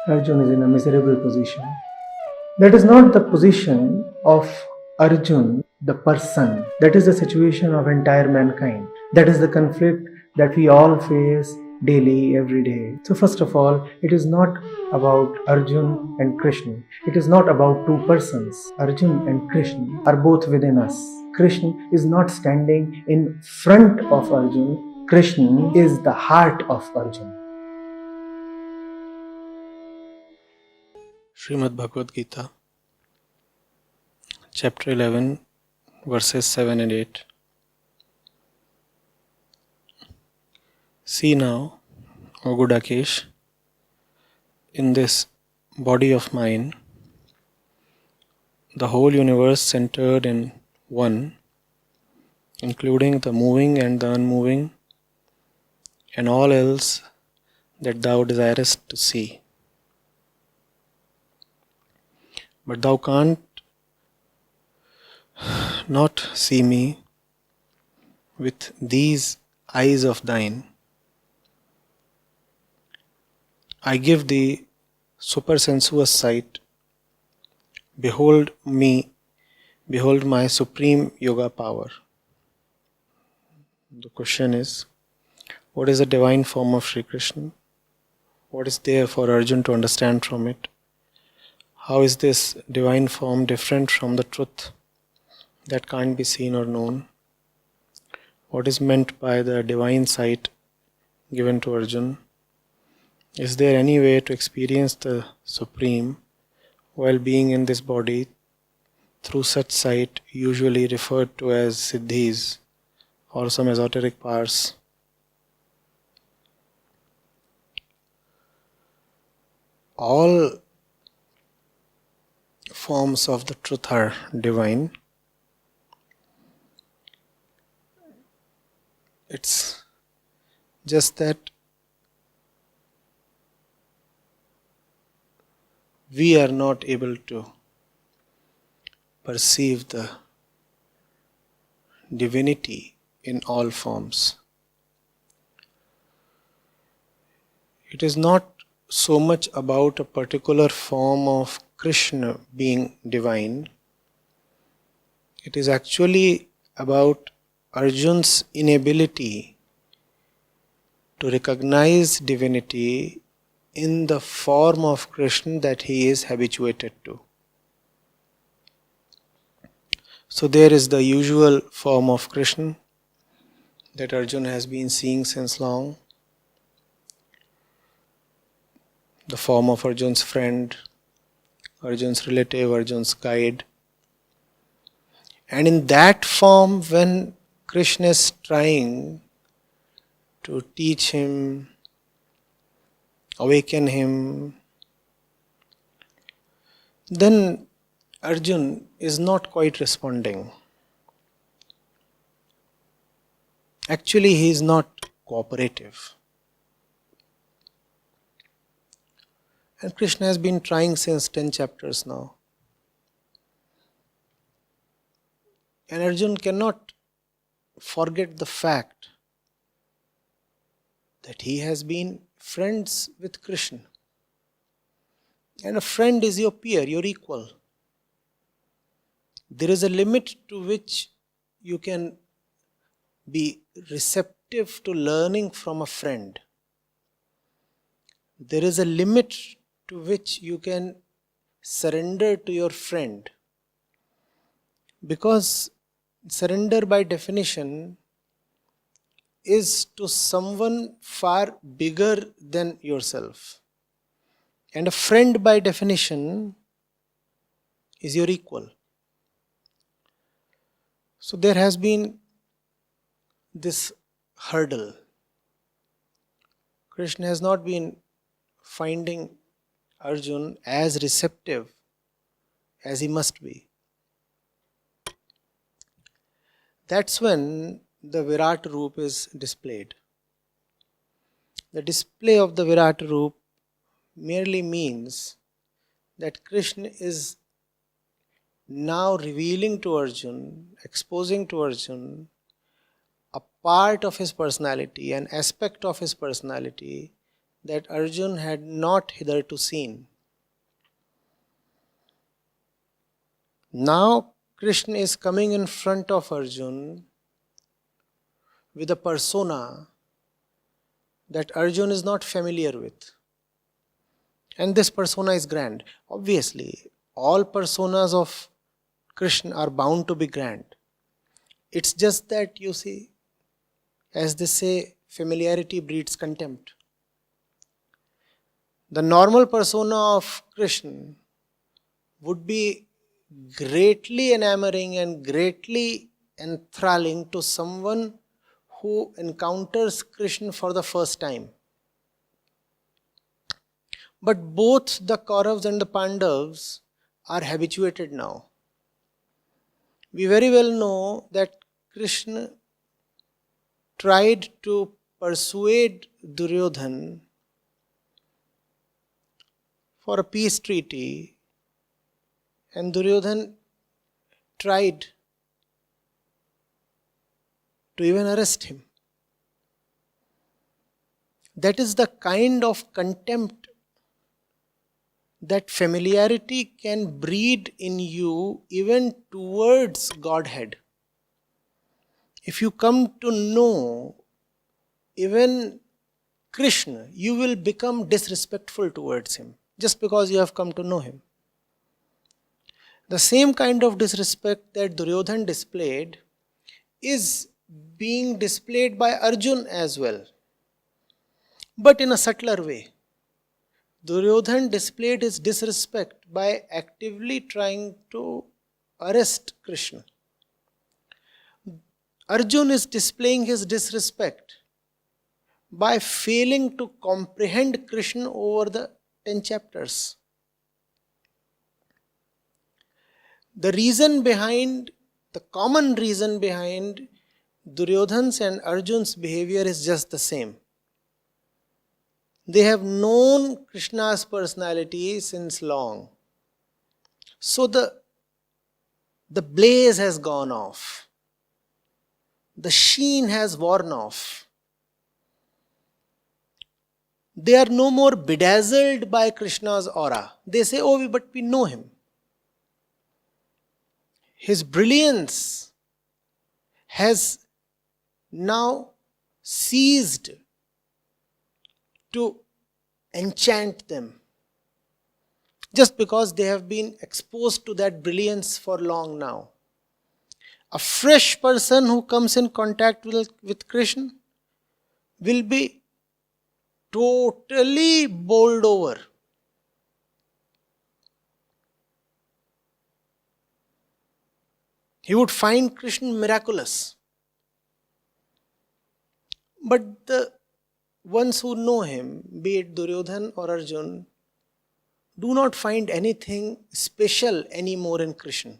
Arjun is in a miserable position. That is not the position of Arjun, the person. That is the situation of entire mankind. That is the conflict that we all face daily, every day. So first of all, it is not about Arjun and Krishna. It is not about two persons. Arjun and Krishna are both within us. Krishna is not standing in front of Arjun. Krishna is the heart of Arjun. Shrimad Bhagavad Gita, chapter 11, verses 7 and 8. See now, O Gudakesha, in this body of mine, the whole universe centered in one, including the moving and the unmoving, and all else that thou desirest to see. But thou canst not see me with these eyes of thine. I give thee supersensuous sight. Behold me, behold my supreme yoga power. The question is, what is the divine form of Shri Krishna? What is there for Arjun to understand from it? How is this divine form different from the truth that can't be seen or known? What is meant by the divine sight given to Arjun? Is there any way to experience the Supreme while being in this body through such sight, usually referred to as siddhis or some esoteric powers? All forms of the truth are divine. It's just that we are not able to perceive the divinity in all forms. It is not so much about a particular form of Krishna being divine. It is actually about Arjun's inability to recognize divinity in the form of Krishna that he is habituated to. So there is the usual form of Krishna that Arjuna has been seeing since long. The form of Arjun's friend, Arjun's relative, Arjun's guide. And in that form, when Krishna is trying to teach him, awaken him, then Arjun is not quite responding. Actually, he is not cooperative. And Krishna has been trying since 10 chapters now. And Arjun cannot forget the fact that he has been friends with Krishna. And a friend is your peer, your equal. There is a limit to which you can be receptive to learning from a friend. There is a limit to which you can surrender to your friend. Because surrender by definition is to someone far bigger than yourself. And a friend by definition is your equal. So there has been this hurdle. Krishna has not been finding Arjun as receptive as he must be. That's when the Virat Roop is displayed. The display of the Virat Roop merely means that Krishna is now revealing to Arjun, exposing to Arjun a part of his personality, an aspect of his personality that Arjun had not hitherto seen. Now Krishna is coming in front of Arjun with a persona that Arjun is not familiar with. And this persona is grand. Obviously, all personas of Krishna are bound to be grand. It's just that, you see, as they say, familiarity breeds contempt. The normal persona of Krishna would be greatly enamoring and greatly enthralling to someone who encounters Krishna for the first time. But both the Kauravas and the Pandavas are habituated now. We very well know that Krishna tried to persuade Duryodhana for a peace treaty, and Duryodhana tried to even arrest him. That is the kind of contempt that familiarity can breed in you even towards Godhead. If you come to know even Krishna, you will become disrespectful towards him just because you have come to know him. The same kind of disrespect that Duryodhana displayed is being displayed by Arjun as well, but in a subtler way. Duryodhana displayed his disrespect by actively trying to arrest Krishna. Arjun is displaying his disrespect by failing to comprehend Krishna over the 10 chapters. The common reason behind Duryodhana's and Arjun's behavior is just the same. They have known Krishna's personality since long. So the blaze has gone off. The sheen has worn off. They are no more bedazzled by Krishna's aura. They say, oh, but we know him. His brilliance has now ceased to enchant them, just because they have been exposed to that brilliance for long now. A fresh person who comes in contact with Krishna will be totally bowled over. He would find Krishna miraculous. But the ones who know him, be it Duryodhana or Arjun, do not find anything special anymore in Krishna,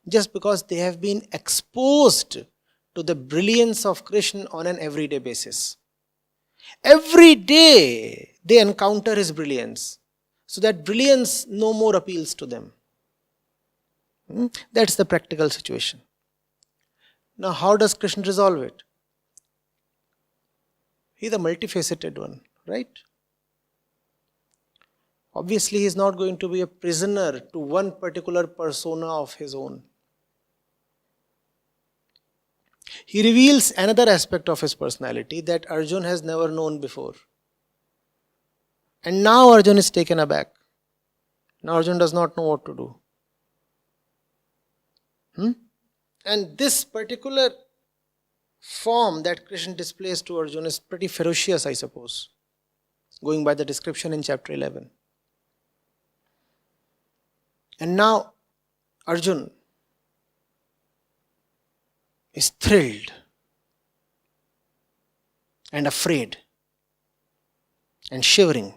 just because they have been exposed to the brilliance of Krishna on an everyday basis. Every day they encounter his brilliance, so that brilliance no more appeals to them. That's the practical situation. Now, how does Krishna resolve it? He is a multifaceted one, right? Obviously, he is not going to be a prisoner to one particular persona of his own. He reveals another aspect of his personality that Arjun has never known before. And now Arjun is taken aback. Now Arjun does not know what to do. And this particular form that Krishna displays to Arjuna is pretty ferocious, I suppose, going by the description in chapter 11. And now Arjun is thrilled and afraid and shivering.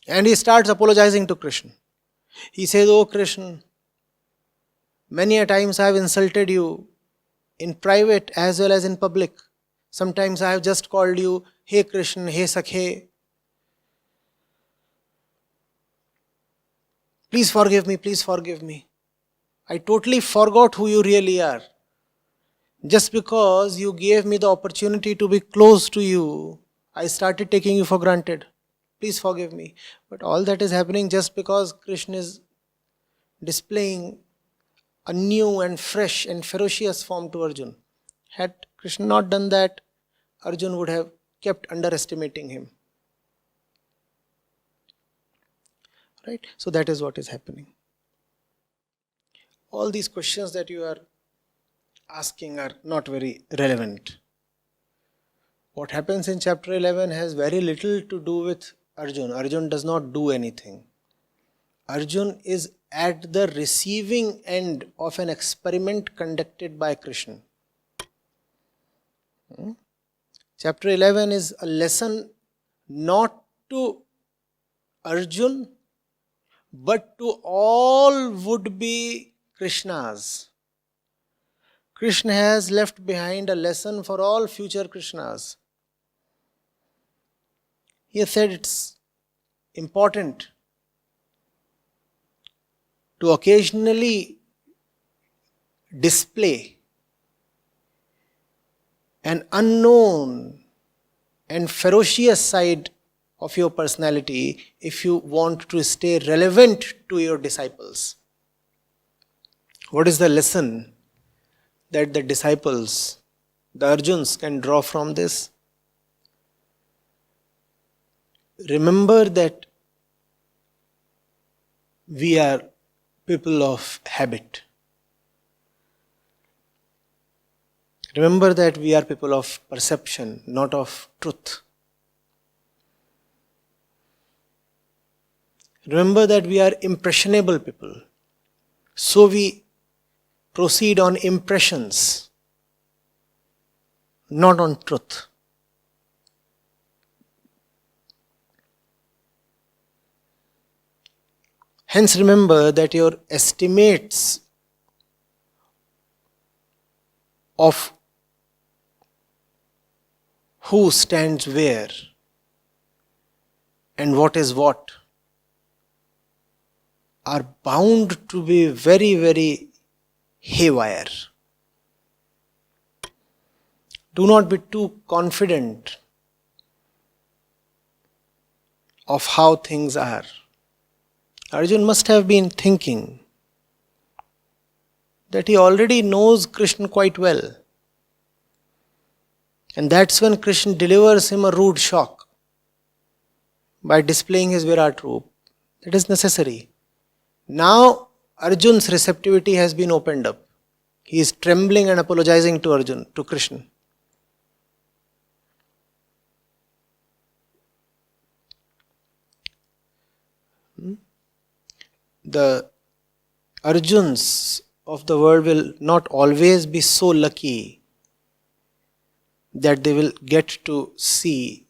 And he starts apologizing to Krishna. He says, "Oh Krishna, many a times I have insulted you in private as well as in public. Sometimes I have just called you, Hey Krishna, Hey Sakhe. Please forgive me, please forgive me. I totally forgot who you really are. Just because you gave me the opportunity to be close to you, I started taking you for granted. Please forgive me. But all that is happening just because Krishna is displaying a new and fresh and ferocious form to Arjun. Had Krishna not done that, Arjun would have kept underestimating him. Right? So that is what is happening. All these questions that you are asking are not very relevant. What happens in chapter 11 has very little to do with Arjun. Arjun does not do anything. Arjun is at the receiving end of an experiment conducted by Krishna. Chapter 11 is a lesson not to Arjun, but to all would-be Krishnas. Krishna has left behind a lesson for all future Krishnas. He has said it's important to occasionally display an unknown and ferocious side of your personality if you want to stay relevant to your disciples. What is the lesson that the disciples, the Arjuns, can draw from this? Remember that we are people of habit. Remember that we are people of perception, not of truth. Remember that we are impressionable people. So we proceed on impressions, not on truth. Hence remember that your estimates of who stands where and what is what are bound to be very, very haywire. Do not be too confident of how things are. Arjun must have been thinking that he already knows Krishna quite well. And that's when Krishna delivers him a rude shock by displaying his Virat Roop. It is necessary. Now Arjun's receptivity has been opened up. He is trembling and apologizing to Arjun, to Krishna. The Arjuns of the world will not always be so lucky that they will get to see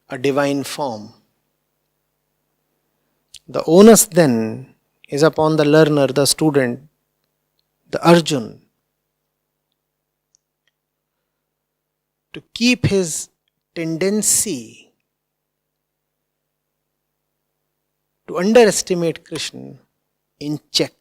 a divine form. The onus then is upon the learner, the student, the Arjun, to keep his tendency to underestimate Krishna in check.